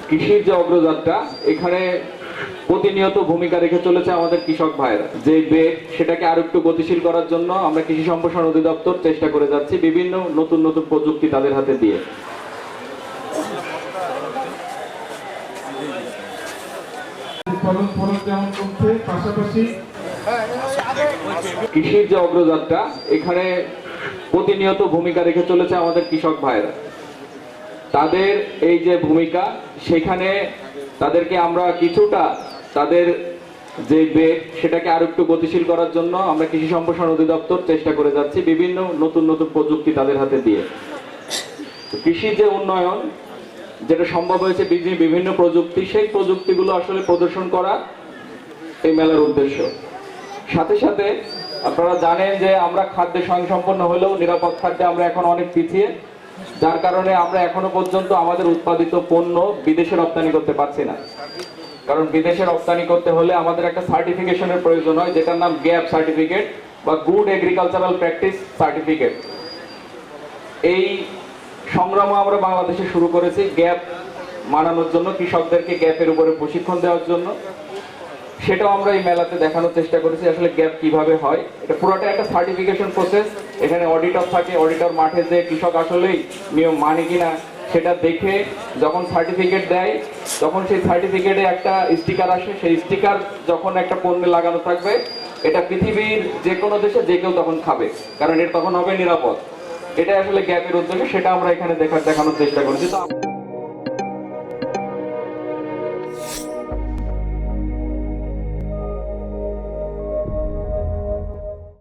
কৃষির যে অগ্রযাত্রা এখানে প্রতিনিয়ত ভূমিকা রেখে চলেছে আমাদের কৃষক ভাইয়েরা। যে বেগ সেটাকে আরো একটু গতিশীল করার জন্য আমরা কৃষি সম্প্রসারণ অধিদপ্তর চেষ্টা করে যাচ্ছি বিভিন্ন নতুন নতুন প্রযুক্তি তাদের হাতে দিয়ে। কৃষির যে অগ্রযাত্রা এখানে প্রতিনিয়ত ভূমিকা রেখে চলেছে আমাদের কৃষক ভাইয়েরা। তাদের এই যে ভূমিকা সেখানে তাদেরকে আমরা কিছুটা তাদের যে বেগ সেটাকে আরো একটু গতিশীল করার জন্য আমরা কৃষি সম্প্রসারণ অধিদপ্তর চেষ্টা করে যাচ্ছি বিভিন্ন নতুন নতুন প্রযুক্তি তাদের হাতে দিয়ে। কৃষির যে উন্নয়ন যেটা সম্ভব হয়েছে বিভিন্ন প্রযুক্তি, সেই প্রযুক্তিগুলো আসলে প্রদর্শন করা এই মেলার উদ্দেশ্য। সাথে সাথে আপনারা জানেন যে আমরা খাদ্যে স্বয়ংসম্পন্ন হলেও নিরাপদ খাদ্যে আমরা এখন অনেক পিছিয়ে, যার কারণে আমরা এখনো পর্যন্ত আমাদের উৎপাদিত পণ্য বিদেশে রপ্তানি করতে পারছি না। কারণ বিদেশে রপ্তানি করতে হলে আমাদের একটা সার্টিফিকেশনের প্রয়োজন হয়, যেটার নাম গ্যাপ সার্টিফিকেট বা গুড এগ্রিকালচারাল প্র্যাকটিস সার্টিফিকেট। এই সংগ্রাম আমরা বাংলাদেশে শুরু করেছি গ্যাপ মানানোর জন্য, কৃষকদেরকে গ্যাপের উপরে প্রশিক্ষণ দেওয়ার জন্য। সেটাও আমরা এই মেলাতে দেখানোর চেষ্টা করেছি আসলে গ্যাপ কিভাবে হয়। এটা পুরোটা একটা সার্টিফিকেশন প্রসেস। এখানে অডিটর থাকে, অডিটর মাঠে যে কৃষক আসলেই নিয়ম মানে কিনা সেটা দেখে যখন সার্টিফিকেট দেয় তখন সেই সার্টিফিকেটে একটা স্টিকার আসে। সেই স্টিকার যখন একটা পণ্যে লাগানো থাকবে এটা পৃথিবীর যে কোনো দেশে যে কেউ তখন খাবে, কারণ এটা তখন হবে নিরাপদ। এটা আসলে গ্যাপের উদ্দেশ্য, সেটা আমরা এখানে দেখানোর চেষ্টা করেছি। তো